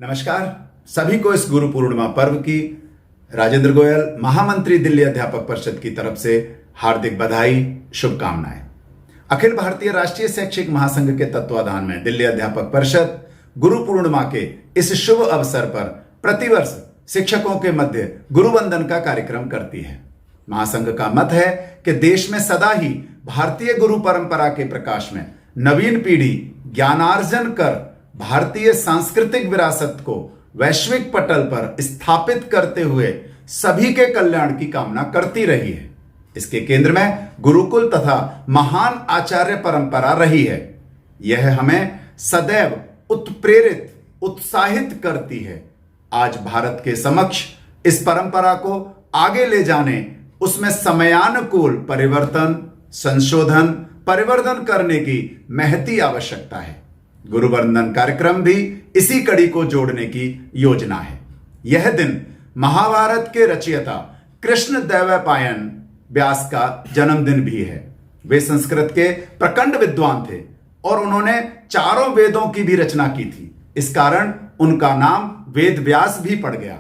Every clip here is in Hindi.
नमस्कार सभी को इस गुरु पूर्णिमा पर्व की राजेंद्र गोयल महामंत्री दिल्ली अध्यापक परिषद की तरफ से हार्दिक बधाई, शुभकामनाएं। अखिल भारतीय राष्ट्रीय शैक्षिक महासंघ के तत्वाधान में दिल्ली अध्यापक परिषद गुरु पूर्णिमा के इस शुभ अवसर पर प्रतिवर्ष शिक्षकों के मध्य गुरुवंदन का कार्यक्रम करती है। महासंघ का मत है कि देश में सदा ही भारतीय गुरु परंपरा के प्रकाश में नवीन पीढ़ी ज्ञानार्जन कर भारतीय सांस्कृतिक विरासत को वैश्विक पटल पर स्थापित करते हुए सभी के कल्याण की कामना करती रही है। इसके केंद्र में गुरुकुल तथा महान आचार्य परंपरा रही है। यह हमें सदैव उत्प्रेरित, उत्साहित करती है। आज भारत के समक्ष इस परंपरा को आगे ले जाने, उसमें समयानुकूल परिवर्तन, संशोधन, परिवर्धन करने की महती आवश्यकता है। गुरुवंदन कार्यक्रम भी इसी कड़ी को जोड़ने की योजना है। यह दिन महाभारत के रचयिता कृष्णदेवराय व्यास का जन्मदिन भी है। वे संस्कृत के प्रकांड विद्वान थे और उन्होंने चारों वेदों की भी रचना की थी। इस कारण उनका नाम वेद व्यास भी पड़ गया।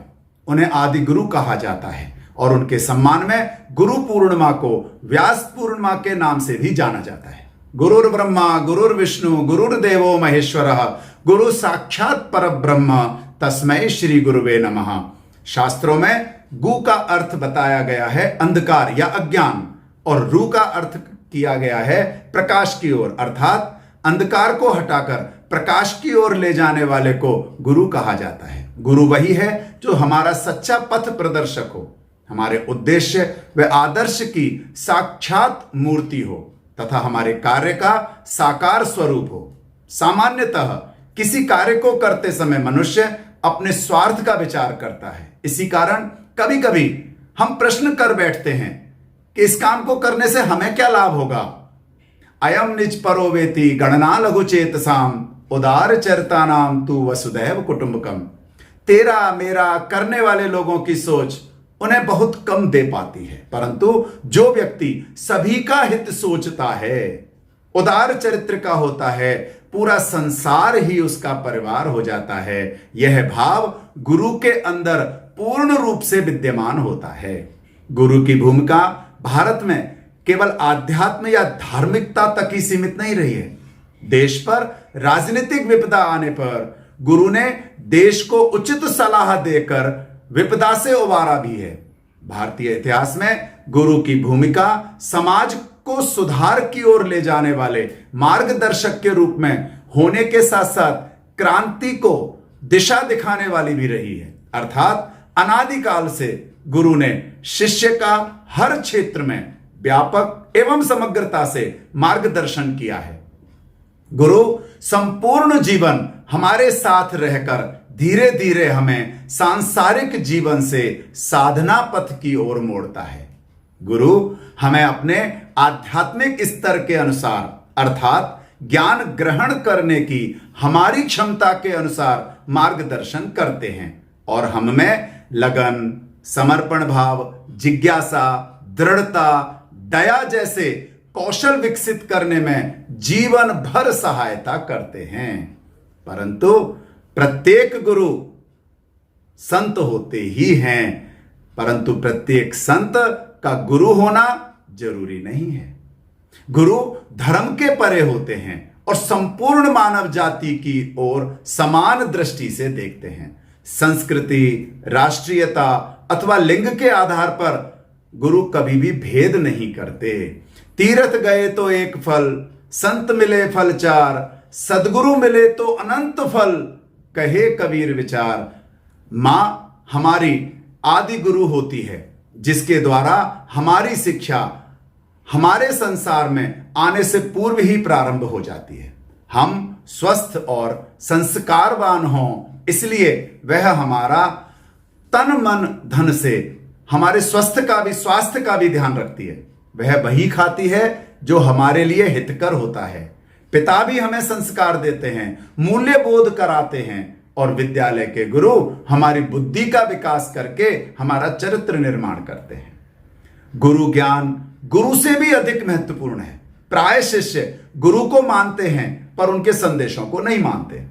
उन्हें आदि गुरु कहा जाता है और उनके सम्मान में गुरु पूर्णिमा को व्यास पूर्णिमा के नाम से भी जाना जाता है। गुरुर्ब्रह्मा गुरुर्विष्णु गुरुर्देवो महेश्वरः गुरु साक्षात परब्रह्म तस्मै श्री गुरुवे नमः। शास्त्रों में गु का अर्थ बताया गया है अंधकार या अज्ञान और रू का अर्थ किया गया है प्रकाश की ओर, अर्थात अंधकार को हटाकर प्रकाश की ओर ले जाने वाले को गुरु कहा जाता है। गुरु वही है जो हमारा सच्चा पथ प्रदर्शक हो, हमारे उद्देश्य व आदर्श की साक्षात मूर्ति हो तथा हमारे कार्य का साकार स्वरूप हो। सामान्यतः किसी कार्य को करते समय मनुष्य अपने स्वार्थ का विचार करता है। इसी कारण कभी कभी हम प्रश्न कर बैठते हैं कि इस काम को करने से हमें क्या लाभ होगा। अयम निज परो वेति गणना लघु चेतसाम उदार चरिता नाम तू वसुदैव कुटुंबकम। तेरा मेरा करने वाले लोगों की सोच उन्हें बहुत कम दे पाती है, परंतु जो व्यक्ति सभी का हित सोचता है, उदार चरित्र का होता है, पूरा संसार ही उसका परिवार हो जाता है। यह भाव गुरु के अंदर पूर्ण रूप से विद्यमान होता है। गुरु की भूमिका भारत में केवल आध्यात्म या धार्मिकता तक ही सीमित नहीं रही है। देश पर राजनीतिक विपदा आने पर गुरु ने देश को उचित सलाह देकर विपदा से उबारा भी है। भारतीय इतिहास में गुरु की भूमिका समाज को सुधार की ओर ले जाने वाले मार्गदर्शक के रूप में होने के साथ साथ क्रांति को दिशा दिखाने वाली भी रही है। अर्थात अनादिकाल से गुरु ने शिष्य का हर क्षेत्र में व्यापक एवं समग्रता से मार्गदर्शन किया है। गुरु संपूर्ण जीवन हमारे साथ रहकर धीरे धीरे हमें सांसारिक जीवन से साधना पथ की ओर मोड़ता है। गुरु हमें अपने आध्यात्मिक स्तर के अनुसार अर्थात ज्ञान ग्रहण करने की हमारी क्षमता के अनुसार मार्गदर्शन करते हैं और हम में लगन, समर्पण भाव, जिज्ञासा, दृढ़ता, दया जैसे कौशल विकसित करने में जीवन भर सहायता करते हैं। परंतु प्रत्येक गुरु संत होते ही हैं, परंतु प्रत्येक संत का गुरु होना जरूरी नहीं है। गुरु धर्म के परे होते हैं और संपूर्ण मानव जाति की ओर समान दृष्टि से देखते हैं। संस्कृति, राष्ट्रीयता अथवा लिंग के आधार पर गुरु कभी भी भेद नहीं करते। तीर्थ गए तो एक फल, संत मिले फल चार, सदगुरु मिले तो अनंत फल, कहे कबीर विचार। मां हमारी आदि गुरु होती है जिसके द्वारा हमारी शिक्षा हमारे संसार में आने से पूर्व ही प्रारंभ हो जाती है। हम स्वस्थ और संस्कारवान हों, इसलिए वह हमारा तन मन धन से हमारे स्वास्थ्य का भी ध्यान रखती है। वह वही खाती है जो हमारे लिए हितकर होता है। पिता भी हमें संस्कार देते हैं, मूल्य बोध कराते हैं और विद्यालय के गुरु हमारी बुद्धि का विकास करके हमारा चरित्र निर्माण करते हैं। गुरु ज्ञान गुरु से भी अधिक महत्वपूर्ण है। प्राय शिष्य गुरु को मानते हैं पर उनके संदेशों को नहीं मानते।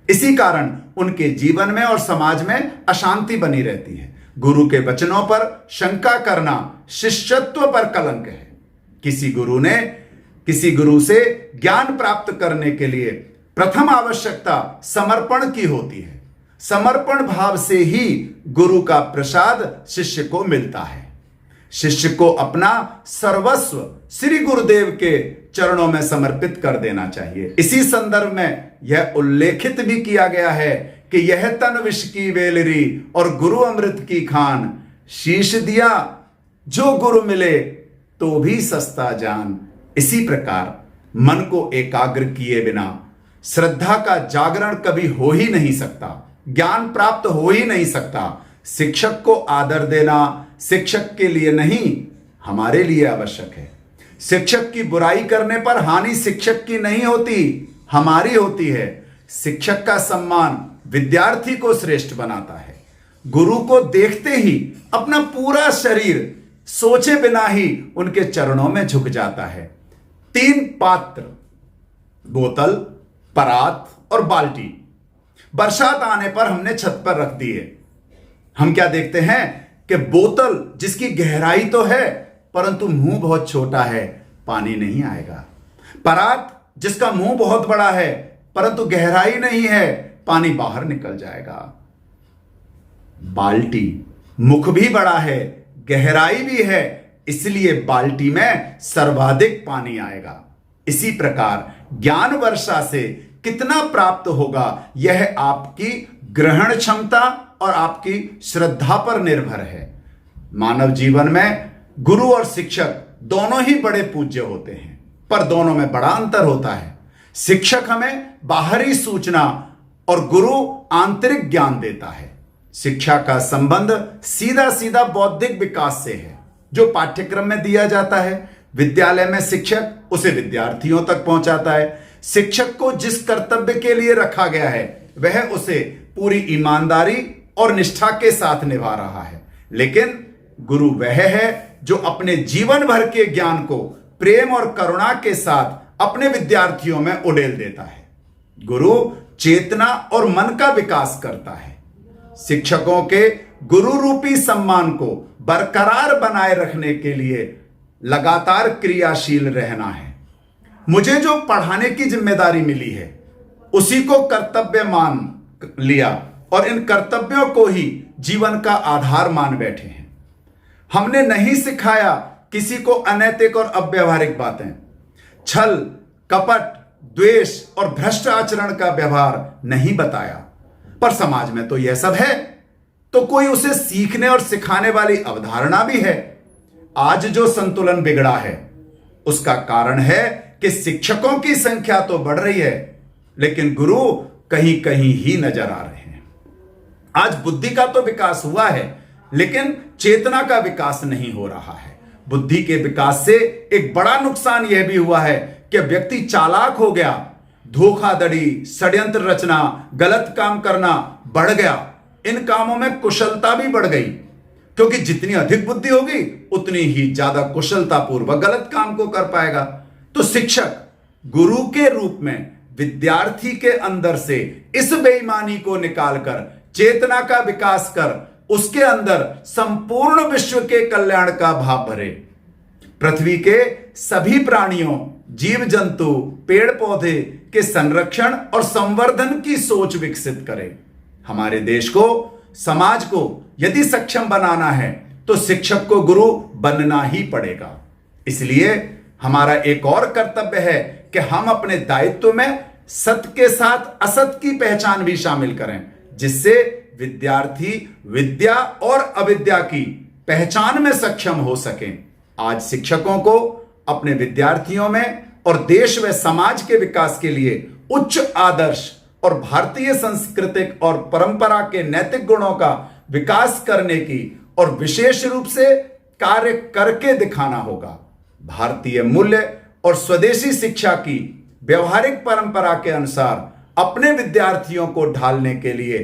इसी कारण उनके जीवन में और समाज में अशांति बनी रहती है। गुरु के वचनों पर शंका करना शिष्यत्व पर कलंक है। किसी गुरु से ज्ञान प्राप्त करने के लिए प्रथम आवश्यकता समर्पण की होती है। समर्पण भाव से ही गुरु का प्रसाद शिष्य को मिलता है। शिष्य को अपना सर्वस्व श्री गुरुदेव के चरणों में समर्पित कर देना चाहिए। इसी संदर्भ में यह उल्लेखित भी किया गया है कि यह तन विष की वेलरी और गुरु अमृत की खान, शीश दिया जो गुरु मिले तो भी सस्ता जान। इसी प्रकार मन को एकाग्र किए बिना श्रद्धा का जागरण कभी हो ही नहीं सकता, ज्ञान प्राप्त हो ही नहीं सकता। शिक्षक को आदर देना शिक्षक के लिए नहीं, हमारे लिए आवश्यक है। शिक्षक की बुराई करने पर हानि शिक्षक की नहीं होती, हमारी होती है। शिक्षक का सम्मान विद्यार्थी को श्रेष्ठ बनाता है। गुरु को देखते ही अपना पूरा शरीर सोचे बिना ही उनके चरणों में झुक जाता है। 3 पात्र, बोतल, परात और बाल्टी, बरसात आने पर हमने छत पर रख दिए। हम क्या देखते हैं कि बोतल जिसकी गहराई तो है परंतु मुंह बहुत छोटा है, पानी नहीं आएगा। परात जिसका मुंह बहुत बड़ा है परंतु गहराई नहीं है, पानी बाहर निकल जाएगा। बाल्टी मुख भी बड़ा है, गहराई भी है, इसलिए बाल्टी में सर्वाधिक पानी आएगा। इसी प्रकार ज्ञान वर्षा से कितना प्राप्त होगा यह आपकी ग्रहण क्षमता और आपकी श्रद्धा पर निर्भर है। मानव जीवन में गुरु और शिक्षक दोनों ही बड़े पूज्य होते हैं, पर दोनों में बड़ा अंतर होता है। शिक्षक हमें बाहरी सूचना और गुरु आंतरिक ज्ञान देता है। शिक्षा का संबंध सीधा सीधा बौद्धिक विकास से है, जो पाठ्यक्रम में दिया जाता है। विद्यालय में शिक्षक उसे विद्यार्थियों तक पहुंचाता है। शिक्षक को जिस कर्तव्य के लिए रखा गया है वह उसे पूरी ईमानदारी और निष्ठा के साथ निभा रहा है। लेकिन गुरु वह है जो अपने जीवन भर के ज्ञान को प्रेम और करुणा के साथ अपने विद्यार्थियों में उड़ेल देता है। गुरु चेतना और मन का विकास करता है। शिक्षकों के गुरु रूपी सम्मान को बरकरार बनाए रखने के लिए लगातार क्रियाशील रहना है। मुझे जो पढ़ाने की जिम्मेदारी मिली है उसी को कर्तव्य मान लिया और इन कर्तव्यों को ही जीवन का आधार मान बैठे हैं। हमने नहीं सिखाया किसी को अनैतिक और अव्यावहारिक बातें, छल, कपट, द्वेष और भ्रष्ट आचरण का व्यवहार नहीं बताया, पर समाज में तो यह सब है, तो कोई उसे सीखने और सिखाने वाली अवधारणा भी है। आज जो संतुलन बिगड़ा है उसका कारण है कि शिक्षकों की संख्या तो बढ़ रही है लेकिन गुरु कहीं कहीं ही नजर आ रहे हैं। आज बुद्धि का तो विकास हुआ है लेकिन चेतना का विकास नहीं हो रहा है। बुद्धि के विकास से एक बड़ा नुकसान यह भी हुआ है कि व्यक्ति चालाक हो गया, धोखाधड़ी, षड्यंत्र रचना, गलत काम करना बढ़ गया। इन कामों में कुशलता भी बढ़ गई, क्योंकि जितनी अधिक बुद्धि होगी उतनी ही ज्यादा कुशलता पूर्वक गलत काम को कर पाएगा। तो शिक्षक गुरु के रूप में विद्यार्थी के अंदर से इस बेईमानी को निकालकर चेतना का विकास कर उसके अंदर संपूर्ण विश्व के कल्याण का भाव भरे। पृथ्वी के सभी प्राणियों, जीव जंतु, पेड़ पौधे के संरक्षण और संवर्धन की सोच विकसित करे। हमारे देश को, समाज को यदि सक्षम बनाना है तो शिक्षक को गुरु बनना ही पड़ेगा। इसलिए हमारा एक और कर्तव्य है कि हम अपने दायित्व में सत्य के साथ असत्य की पहचान भी शामिल करें, जिससे विद्यार्थी विद्या और अविद्या की पहचान में सक्षम हो सकें। आज शिक्षकों को अपने विद्यार्थियों में और देश व समाज के विकास के लिए उच्च आदर्श और भारतीय सांस्कृतिक और परंपरा के नैतिक गुणों का विकास करने की और विशेष रूप से कार्य करके दिखाना होगा। भारतीय मूल्य और स्वदेशी शिक्षा की व्यवहारिक परंपरा के अनुसार अपने विद्यार्थियों को ढालने के लिए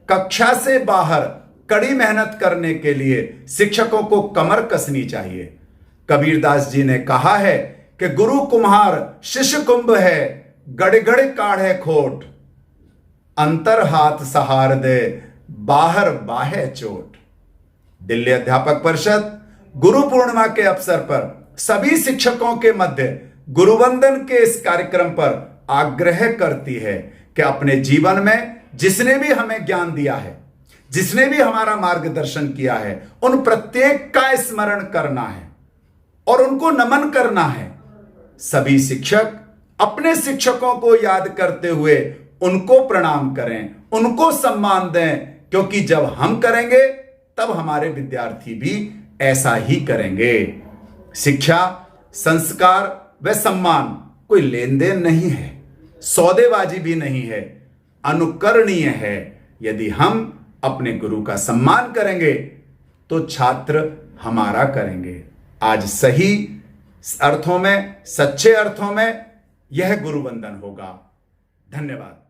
कक्षा से बाहर कड़ी मेहनत करने के लिए शिक्षकों को कमर कसनी चाहिए। कबीरदास जी ने कहा है कि गुरु कुम्हार शिष्य कुंभ है, गड़ गड़ काढ़े खोट, अंतर हाथ सहार दे, बाहर बाहे चोट। दिल्ली अध्यापक परिषद गुरु पूर्णिमा के अवसर पर सभी शिक्षकों के मध्य गुरुवंदन के इस कार्यक्रम पर आग्रह करती है कि अपने जीवन में जिसने भी हमें ज्ञान दिया है, जिसने भी हमारा मार्गदर्शन किया है, उन प्रत्येक का स्मरण करना है और उनको नमन करना है। सभी शिक्षक अपने शिक्षकों को याद करते हुए उनको प्रणाम करें, उनको सम्मान दें, क्योंकि जब हम करेंगे तब हमारे विद्यार्थी भी ऐसा ही करेंगे। शिक्षा, संस्कार व सम्मान कोई लेन देन नहीं है, सौदेबाजी भी नहीं है, अनुकरणीय है। यदि हम अपने गुरु का सम्मान करेंगे तो छात्र हमारा करेंगे। आज सही अर्थों में, सच्चे अर्थों में यह गुरुवंदन होगा। धन्यवाद।